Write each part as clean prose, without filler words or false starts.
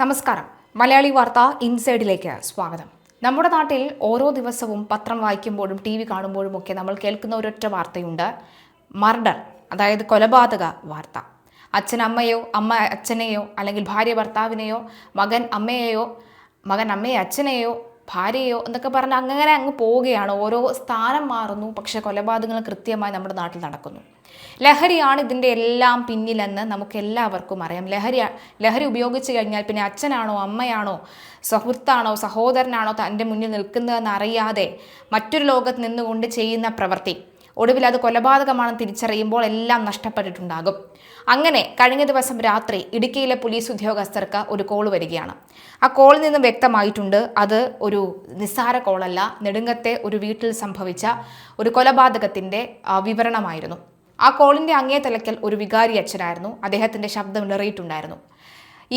നമസ്കാരം. മലയാളി വാർത്ത ഇൻസൈഡിലേക്ക് സ്വാഗതം. നമ്മുടെ നാട്ടിൽ ഓരോ ദിവസവും പത്രം വായിക്കുമ്പോഴും ടി വി കാണുമ്പോഴും ഒക്കെ നമ്മൾ കേൾക്കുന്ന ഒരൊറ്റ വാർത്തയുണ്ട്, മർഡർ, അതായത് കൊലപാതക വാർത്ത. അച്ഛൻ അമ്മയോ, അമ്മ അച്ഛനെയോ, അല്ലെങ്കിൽ ഭാര്യ ഭർത്താവിനെയോ, മകൻ അമ്മയെയോ, മകൻ അമ്മയെ അച്ഛനെയോ, ഭാര്യയോ എന്നൊക്കെ പറഞ്ഞ് അങ്ങനെ അങ്ങ് പോവുകയാണ്. ഓരോ സ്ഥാനം മാറുന്നു, പക്ഷേ കൊലപാതകങ്ങൾ കൃത്യമായി നമ്മുടെ നാട്ടിൽ നടക്കുന്നു. ലഹരിയാണ് ഇതിൻ്റെ എല്ലാം പിന്നിലെന്ന് നമുക്ക് എല്ലാവർക്കും അറിയാം. ലഹരി ഉപയോഗിച്ച് കഴിഞ്ഞാൽ പിന്നെ അച്ഛനാണോ, അമ്മയാണോ, സുഹൃത്താണോ, സഹോദരനാണോ തൻ്റെ മുന്നിൽ നിൽക്കുന്നതെന്ന് അറിയാതെ മറ്റൊരു ലോകത്ത് നിന്നുകൊണ്ട് ചെയ്യുന്ന പ്രവൃത്തി ഒടുവിൽ അത് കൊലപാതകമാണെന്ന് തിരിച്ചറിയുമ്പോൾ എല്ലാം നഷ്ടപ്പെട്ടിട്ടുണ്ടാകും. അങ്ങനെ കഴിഞ്ഞ ദിവസം രാത്രി ഇടുക്കിയിലെ പോലീസ് ഉദ്യോഗസ്ഥർക്ക് ഒരു കോൾ വരികയാണ്. ആ കോളിൽ നിന്നും വ്യക്തമായിട്ടുണ്ട്, അത് ഒരു നിസ്സാര കോളല്ല, നെടുങ്കത്തെ ഒരു വീട്ടിൽ സംഭവിച്ച ഒരു കൊലപാതകത്തിൻ്റെ വിവരണമായിരുന്നു. ആ കോളിൻ്റെ അങ്ങേ തലയ്ക്കൽ ഒരു വികാരി അച്ഛനായിരുന്നു. അദ്ദേഹത്തിൻ്റെ ശബ്ദം ഇടറിയിട്ടുണ്ടായിരുന്നു.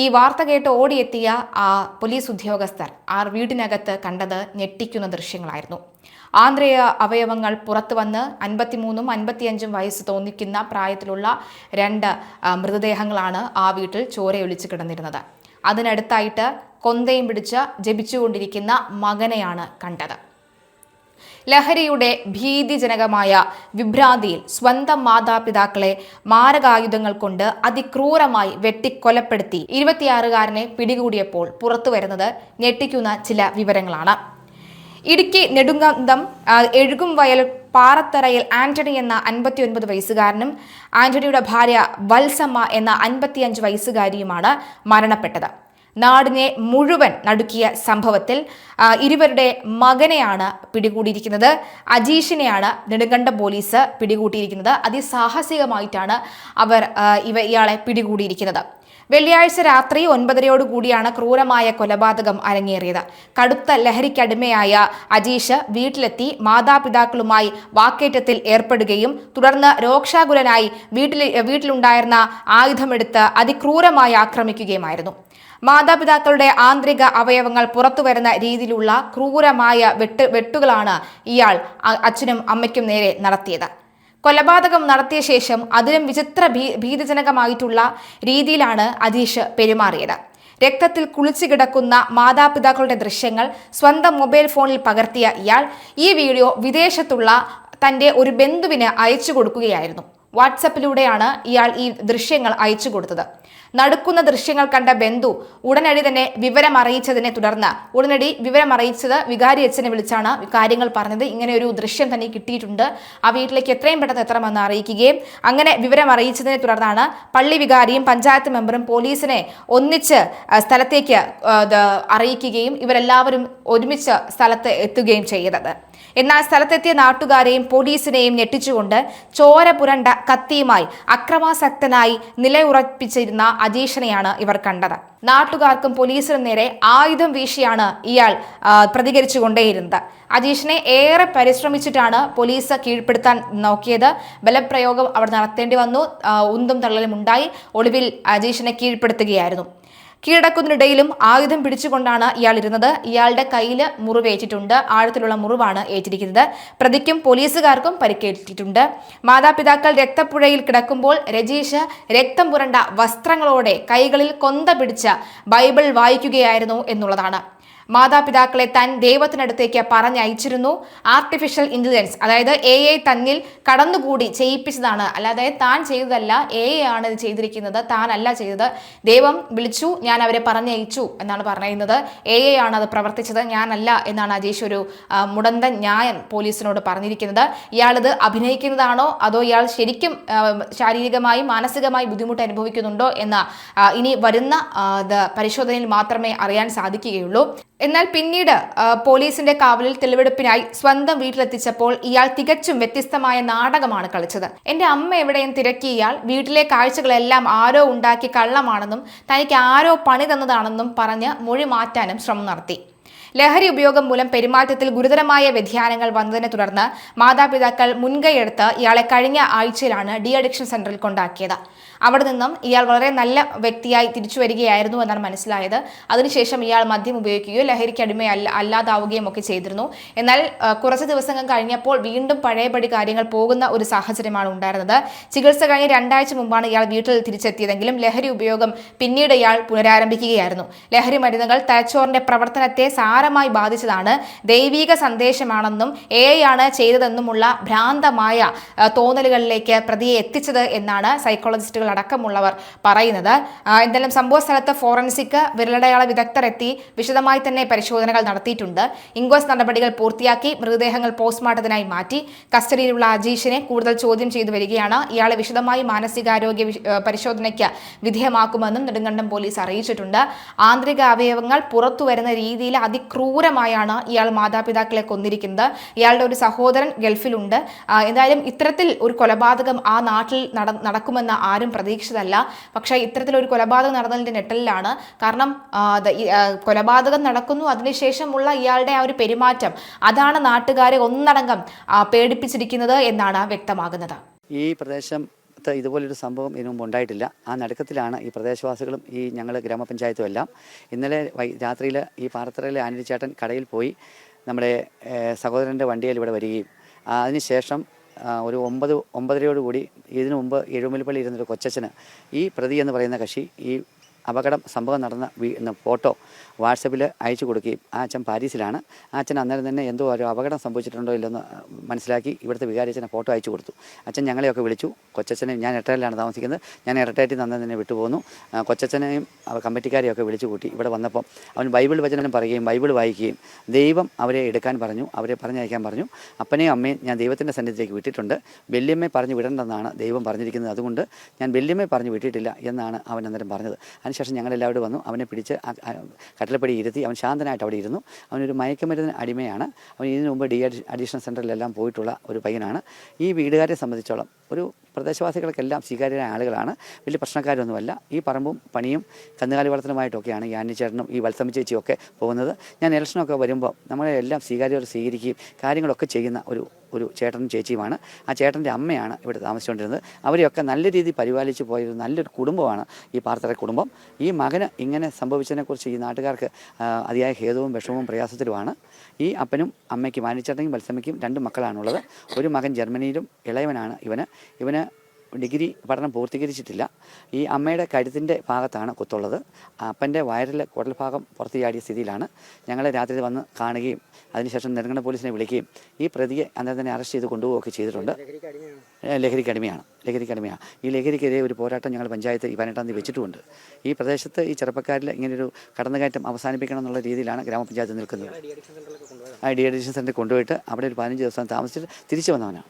ഈ വാർത്ത കേട്ട് ഓടിയെത്തിയ ആ പോലീസ് ഉദ്യോഗസ്ഥർ ആ വീടിനകത്ത് കണ്ടത് ഞെട്ടിക്കുന്ന ദൃശ്യങ്ങളായിരുന്നു. ആന്തരിക അവയവങ്ങൾ പുറത്തു വന്ന് 53ഉം 55ഉം വയസ്സ് തോന്നിക്കുന്ന പ്രായത്തിലുള്ള 2 മൃതദേഹങ്ങളാണ് ആ വീട്ടിൽ ചോരയൊലിച്ച് കിടന്നിരുന്നത്. അതിനടുത്തായിട്ട് കൊന്തയും പിടിച്ച് ജപിച്ചുകൊണ്ടിരിക്കുന്ന മകനെയാണ് കണ്ടത്. ലഹരിയുടെ ഭീതിജനകമായ വിഭ്രാന്തിയിൽ സ്വന്തം മാതാപിതാക്കളെ മാരകായുധങ്ങൾ കൊണ്ട് അതിക്രൂരമായി വെട്ടിക്കൊലപ്പെടുത്തി 26-കാരനെ പിടികൂടിയപ്പോൾ പുറത്തുവരുന്നത് ഞെട്ടിക്കുന്ന ചില വിവരങ്ങളാണ്. ഇടുക്കി നെടുങ്കണ്ടം എഴുകുംവയൽ പാറത്തറയിൽ ആന്റണി എന്ന 59 വയസ്സുകാരനും ആന്റണിയുടെ ഭാര്യ വത്സമ്മ എന്ന 55 വയസ്സുകാരിയുമാണ് മരണപ്പെട്ടത്. നാടിനെ മുഴുവൻ നടുക്കിയ സംഭവത്തിൽ ഇരുവരുടെ മകനെയാണ് പിടികൂടിയിരിക്കുന്നത്. അജീഷിനെയാണ് നെടുങ്കണ്ടം പോലീസ് പിടികൂട്ടിയിരിക്കുന്നത്. അതിസാഹസികമായിട്ടാണ് അവർ ഇയാളെ പിടികൂടിയിരിക്കുന്നത്. വെള്ളിയാഴ്ച രാത്രി 9:30 ക്രൂരമായ കൊലപാതകം അരങ്ങേറിയത്. കടുത്ത ലഹരിക്കടിമയായ അജീഷ് വീട്ടിലെത്തി മാതാപിതാക്കളുമായി വാക്കേറ്റത്തിൽ ഏർപ്പെടുകയും തുടർന്ന് രോക്ഷാകുലനായി വീട്ടിലുണ്ടായിരുന്ന ആയുധമെടുത്ത് അതിക്രൂരമായി ആക്രമിക്കുകയുമായിരുന്നു. മാതാപിതാക്കളുടെ ആന്തരിക അവയവങ്ങൾ പുറത്തുവരുന്ന രീതിയിലുള്ള ക്രൂരമായ വെട്ടുകളാണ് ഇയാൾ അച്ഛനും അമ്മയ്ക്കും നേരെ നടത്തിയത്. കൊലപാതകം നടത്തിയ ശേഷം അതിലും വിചിത്ര ഭീതിജനകമായിട്ടുള്ള രീതിയിലാണ് അജീഷ് പെരുമാറിയത്. രക്തത്തിൽ കുളിച്ചു കിടക്കുന്ന മാതാപിതാക്കളുടെ ദൃശ്യങ്ങൾ സ്വന്തം മൊബൈൽ ഫോണിൽ പകർത്തിയ ഇയാൾ ഈ വീഡിയോ വിദേശത്തുള്ള തൻ്റെ ഒരു ബന്ധുവിന് അയച്ചു കൊടുക്കുകയായിരുന്നു. വാട്സപ്പിലൂടെയാണ് ഇയാൾ ഈ ദൃശ്യങ്ങൾ അയച്ചു കൊടുത്തത്. നടക്കുന്ന ദൃശ്യങ്ങൾ കണ്ട ബന്ധു ഉടനടി തന്നെ വിവരം അറിയിച്ചത് വികാരി അച്ഛനെ വിളിച്ചാണ് കാര്യങ്ങൾ പറഞ്ഞത്. ഇങ്ങനെ ഒരു ദൃശ്യം തന്നെ കിട്ടിയിട്ടുണ്ട്, ആ വീട്ടിലേക്ക് എത്രയും പെട്ടെന്ന് എത്തണമെന്ന് അറിയിക്കുകയും അങ്ങനെ വിവരം അറിയിച്ചതിനെ തുടർന്നാണ് പള്ളി വികാരിയും പഞ്ചായത്ത് മെമ്പറും പോലീസിനെ ഒന്നിച്ച് സ്ഥലത്തേക്ക് അറിയിക്കുകയും ഇവരെല്ലാവരും ഒരുമിച്ച് സ്ഥലത്ത് എത്തുകയും ചെയ്തത്. എന്നാൽ സ്ഥലത്തെത്തിയ നാട്ടുകാരെയും പോലീസിനെയും ഞെട്ടിച്ചുകൊണ്ട് ചോര പുരണ്ട കത്തിയുമായി അക്രമാസക്തനായി നിലയുറപ്പിച്ചിരുന്ന അജീഷിനെയാണ് ഇവർ കണ്ടത്. നാട്ടുകാർക്കും പോലീസിനും നേരെ ആയുധം വീശിയാണ് ഇയാൾ പ്രതികരിച്ചുകൊണ്ടേയിരുന്നത്. അജീഷിനെ ഏറെ പരിശ്രമിച്ചിട്ടാണ് പോലീസ് കീഴ്പ്പെടുത്താൻ നോക്കിയത്. ബലപ്രയോഗം അവർ നടത്തേണ്ടി വന്നു. ഉന്തും തള്ളലും ഉണ്ടായി. ഒടുവിൽ അജീഷിനെ കീഴ്പ്പെടുത്തുകയായിരുന്നു. കീഴടക്കുന്നതിനിടയിലും ആയുധം പിടിച്ചുകൊണ്ടാണ് ഇയാൾ ഇരുന്നത്. ഇയാളുടെ കയ്യിൽ മുറിവേറ്റിട്ടുണ്ട്, ആഴത്തിലുള്ള മുറിവാണ് ഏറ്റിരിക്കുന്നത്. പ്രതിക്കും പോലീസുകാർക്കും പരിക്കേറ്റിട്ടുണ്ട്. മാതാപിതാക്കൾ രക്തപ്പുഴയിൽ കിടക്കുമ്പോൾ രജീഷ് രക്തം പുരണ്ട വസ്ത്രങ്ങളോടെ കൈകളിൽ കൊന്ത പിടിച്ച് ബൈബിൾ വായിക്കുകയായിരുന്നു എന്നുള്ളതാണ്. മാതാപിതാക്കളെ താൻ ദൈവത്തിനടുത്തേക്ക് പറഞ്ഞയച്ചിരുന്നു. ആർട്ടിഫിഷ്യൽ ഇന്റലിജൻസ്, അതായത് AI തന്നിൽ കടന്നുകൂടി ചെയ്യിപ്പിച്ചതാണ്, അല്ലാതെ താൻ ചെയ്തതല്ല. AI ആണ് ഇത് ചെയ്തിരിക്കുന്നത്, താനല്ല ചെയ്തത്. ദൈവം വിളിച്ചു, ഞാൻ അവരെ പറഞ്ഞയച്ചു എന്നാണ് പറയുന്നത്. AI ആണ് അത് പ്രവർത്തിച്ചത്, ഞാനല്ല എന്നാണ് അജീഷ് ഒരു മുടന്തൻ ന്യായം പോലീസിനോട് പറഞ്ഞിരിക്കുന്നത്. ഇയാളിത് അഭിനയിക്കുന്നതാണോ അതോ ഇയാൾ ശരിക്കും ശാരീരികമായി മാനസികമായി ബുദ്ധിമുട്ട് അനുഭവിക്കുന്നുണ്ടോ എന്ന് ഇനി വരുന്ന പരിശോധനയിൽ മാത്രമേ അറിയാൻ സാധിക്കുകയുള്ളൂ. എന്നാൽ പിന്നീട് പോലീസിന്റെ കാവലിൽ തെളിവെടുപ്പിനായി സ്വന്തം വീട്ടിലെത്തിച്ചപ്പോൾ ഇയാൾ തികച്ചും വ്യത്യസ്തമായ നാടകമാണ് കളിച്ചത്. എന്റെ അമ്മ എവിടെയും തിരക്കി ഇയാൾ വീട്ടിലെ കാഴ്ചകളെല്ലാം ആരോ ഉണ്ടാക്കി കള്ളമാണെന്നും തനിക്ക് ആരോ പണി തന്നതാണെന്നും പറഞ്ഞ് മൊഴി മാറ്റാനും ശ്രമം നടത്തി. ലഹരി ഉപയോഗം മൂലം പെരുമാറ്റത്തിൽ ഗുരുതരമായ വ്യതിയാനങ്ങൾ വന്നതിനെ തുടർന്ന് മാതാപിതാക്കൾ മുൻകൈയെടുത്ത് ഇയാളെ കഴിഞ്ഞ ആഴ്ചയിലാണ് ഡി അഡിക്ഷൻ സെന്ററിൽ കൊണ്ടാക്കിയത്. അവിടെ നിന്നും ഇയാൾ വളരെ നല്ല വ്യക്തിയായി തിരിച്ചു വരികയായിരുന്നു എന്നാണ് മനസ്സിലായത്. അതിനുശേഷം ഇയാൾ മദ്യം ഉപയോഗിക്കുകയോ ലഹരിക്ക് അല്ലാതാവുകയും ഒക്കെ ചെയ്തിരുന്നു. എന്നാൽ കുറച്ച് ദിവസങ്ങൾ കഴിഞ്ഞപ്പോൾ വീണ്ടും പഴയപടി കാര്യങ്ങൾ പോകുന്ന ഒരു സാഹചര്യമാണ് ഉണ്ടായിരുന്നത്. ചികിത്സ കഴിഞ്ഞ് 2 ആഴ്ച മുമ്പാണ് ഇയാൾ വീട്ടിൽ തിരിച്ചെത്തിയതെങ്കിലും ലഹരി ഉപയോഗം പിന്നീട് ഇയാൾ പുനരാരംഭിക്കുകയായിരുന്നു. ലഹരി മരുന്നുകൾ തലച്ചോറിന്റെ പ്രവർത്തനത്തെ സാരമായി ബാധിച്ചതാണ്, ദൈവിക സന്ദേശമാണെന്നും ആണ് ചെയ്തതെന്നുമുള്ള ഭ്രാന്തമായ തോന്നലുകളിലേക്ക് പ്രതിയെ എത്തിച്ചത് എന്നാണ് സൈക്കോളജിസ്റ്റുകൾ അടക്കമുള്ളവർ പറയുന്നത്. എന്തായാലും സംഭവ സ്ഥലത്ത് ഫോറൻസിക് വിരലടയാള വിദഗ്ധർ എത്തി വിശദമായി തന്നെ പരിശോധനകൾ നടത്തിയിട്ടുണ്ട്. ഇൻക്വസ്റ്റ് നടപടികൾ പൂർത്തിയാക്കി മൃതദേഹങ്ങൾ പോസ്റ്റ്മോർട്ടത്തിനായി മാറ്റി. കസ്റ്റഡിയിലുള്ള അജീഷിനെ കൂടുതൽ ചോദ്യം ചെയ്തു വരികയാണ്. ഇയാളെ വിശദമായി മാനസികാരോഗ്യ പരിശോധനയ്ക്ക് വിധേയമാക്കുമെന്നും നെടുങ്കണ്ടം പോലീസ് അറിയിച്ചിട്ടുണ്ട്. ആന്തരിക അവയവങ്ങൾ പുറത്തു വരുന്ന രീതിയിൽ അതിക്രൂരമായാണ് ഇയാൾ മാതാപിതാക്കളെ കൊന്നിരിക്കുന്നത്. ഇയാളുടെ ഒരു സഹോദരൻ ഗൾഫിലുണ്ട്. എന്തായാലും ഇത്തരത്തിൽ ഒരു കൊലപാതകം ആ നാട്ടിൽ നടക്കുമെന്ന് ആരും പ്രതീക്ഷിച്ചതല്ല. പക്ഷേ ഇത്തരത്തിലൊരു കൊലപാതകം നടന്നതിന്റെ ഞെട്ടലിലാണ്. കാരണം കൊലപാതകം നടക്കുന്നു, അതിനുശേഷമുള്ള ഇയാളുടെ ആ ഒരു പെരുമാറ്റം അതാണ് നാട്ടുകാരെ ഒന്നടങ്കം പേടിപ്പിച്ചിരിക്കുന്നത് എന്നാണ് വ്യക്തമാകുന്നത്. ഈ പ്രദേശം ഇതുപോലൊരു സംഭവം ഇതിനു മുമ്പ് ഉണ്ടായിട്ടില്ല. ആ നടുക്കത്തിലാണ് ഈ പ്രദേശവാസികളും ഈ ഞങ്ങൾ ഗ്രാമപഞ്ചായത്തും എല്ലാം. ഇന്നലെ രാത്രിയിൽ ഈ പാറത്തറയിലെ ആന്റണി ചേട്ടൻ കടയിൽ പോയി നമ്മുടെ സഹോദരൻ്റെ വണ്ടിയിൽ ഇവിടെ വരികയും അതിനുശേഷം ഒരു 9:30 ഇതിനു മുമ്പ് എഴുമൽപ്പള്ളി ഇരുന്നൊരു കൊച്ചച്ഛന് ഈ പ്രതി എന്ന് പറയുന്ന കക്ഷി ഈ സംഭവം നടന്ന ഫോട്ടോ വാട്സപ്പിൽ അയച്ചു കൊടുക്കുകയും ആ അച്ഛൻ പാരീസിലാണ്. ആ അച്ഛൻ അന്നേരം തന്നെ എന്തോ ഒരു അപകടം സംഭവിച്ചിട്ടുണ്ടോ ഇല്ലെന്ന് മനസ്സിലാക്കി ഇവിടുത്തെ വികാരിയച്ഛനെ ഫോട്ടോ അയച്ചു കൊടുത്തു. അച്ഛൻ ഞങ്ങളെയൊക്കെ വിളിച്ചു. കൊച്ചച്ഛനെ, ഞാൻ എട്ടയിലാണ് താമസിക്കുന്നത്, ഞാൻ ഇരട്ടയാറ്റി തന്നെ തന്നെ വിട്ടുപോന്നു. കൊച്ചച്ഛനെയും കമ്മിറ്റിക്കാരെയൊക്കെ വിളിച്ചു കൂട്ടി. ഇവിടെ വന്നപ്പോൾ അവൻ ബൈബിൾ വചനം പറയുകയും ബൈബിൾ വായിക്കുകയും ദൈവം അവരെ എടുക്കാൻ പറഞ്ഞു, അവരെ പറഞ്ഞയക്കാൻ പറഞ്ഞു. അപ്പനെയും അമ്മയും ഞാൻ ദൈവത്തിൻ്റെ സന്നിധിയിലേക്ക് വിട്ടിട്ടുണ്ട്, വല്യമ്മയെ പറഞ്ഞു വിടേണ്ടെന്നാണ് ദൈവം പറഞ്ഞിരിക്കുന്നത്, അതുകൊണ്ട് ഞാൻ വല്യമ്മയെ പറഞ്ഞു വിട്ടിട്ടില്ല എന്നാണ് അവൻ അന്നേരം പറഞ്ഞത്. അതിനുശേഷം ഞങ്ങളെല്ലാവരും വന്നു. അവനെ പിടിച്ച് കട്ടിലപ്പടി ഇരുത്തി. അവൻ ശാന്തനായിട്ട് അവിടെ ഇരുന്നു. അവനൊരു മയക്കുമരുന്ന് അടിമയാണ്. അവൻ ഇതിനു മുമ്പ് അഡീഷണൽ സെൻറ്ററിലെല്ലാം പോയിട്ടുള്ള ഒരു പയ്യനാണ്. ഈ വീടുകാരെ സംബന്ധിച്ചോളം ഒരു പ്രദേശവാസികൾക്കെല്ലാം സ്വീകാര്യരായ ആളുകളാണ്, വലിയ പ്രശ്നക്കാരൊന്നുമല്ല. ഈ പറമ്പും പണിയും കന്നുകാലി വളർത്തലുമായിട്ടൊക്കെയാണ് ഈ ആന്റിച്ചേട്ടനും ഈ വത്സമ്മ ചേച്ചിയൊക്കെ പോകുന്നത്. ഞാൻ ഇലക്ഷനൊക്കെ വരുമ്പോൾ നമ്മളെ എല്ലാം സ്വീകാര്യത സ്വീകരിക്കുകയും കാര്യങ്ങളൊക്കെ ചെയ്യുന്ന ഒരു ചേട്ടനും ചേച്ചിയുമാണ്. ആ ചേട്ടൻ്റെ അമ്മയാണ് ഇവിടെ താമസിച്ചുകൊണ്ടിരുന്നത്. അവരെയൊക്കെ നല്ല രീതിയിൽ പരിപാലിച്ച് പോയൊരു നല്ലൊരു കുടുംബമാണ് ഈ പാറത്തറ കുടുംബം. ഈ മകന് ഇങ്ങനെ സംഭവിച്ചതിനെക്കുറിച്ച് ഈ നാട്ടുകാർക്ക് അതിയായ ഖേദവും വിഷമവും പ്രയാസത്തിലുമാണ്. ഈ അപ്പനും അമ്മയ്ക്കും ആന്റിച്ചേട്ടനും വത്സമ്മയ്ക്കും 2 മക്കളാണുള്ളത്. ഒരു മകൻ ജർമ്മനിയിലും, ഇളയവനാണ് ഇവന് ഡിഗ്രി പഠനം പൂർത്തീകരിച്ചിട്ടില്ല. ഈ അമ്മയുടെ കഴുത്തിൻ്റെ ഭാഗത്താണ് കുത്തുള്ളത്. അപ്പൻ്റെ വയറിലെ കുടൽ ഭാഗം പുറത്തു ചാടിയ സ്ഥിതിയിലാണ്. ഞങ്ങൾ രാത്രി വന്ന് കാണുകയും അതിനുശേഷം നെടുങ്കണ്ടം പോലീസിനെ വിളിക്കുകയും ഈ പ്രതിയെ അന്നേരം തന്നെ അറസ്റ്റ് ചെയ്ത് കൊണ്ടുപോവുകയൊക്കെ ചെയ്തിട്ടുണ്ട്. ലഹരിക്കടിമയാണ്. ഈ ലഹരിക്കെതിരെ ഒരു പോരാട്ടം ഞങ്ങൾ പഞ്ചായത്ത് 18-ാം തീയതി വെച്ചിട്ടുമുണ്ട്. ഈ പ്രദേശത്ത് ഈ ചെറുപ്പക്കാരിൽ ഇങ്ങനൊരു കടന്നുകയറ്റം അവസാനിപ്പിക്കണം എന്നുള്ള രീതിയിലാണ് ഗ്രാമപഞ്ചായത്ത് നിൽക്കുന്നത്. ഡി അഡിക്ഷൻ സെൻ്ററിൽ കൊണ്ടുപോയിട്ട് അവിടെ ഒരു 15 ദിവസം താമസിച്ചിട്ട് തിരിച്ചു വന്നവനാണ്.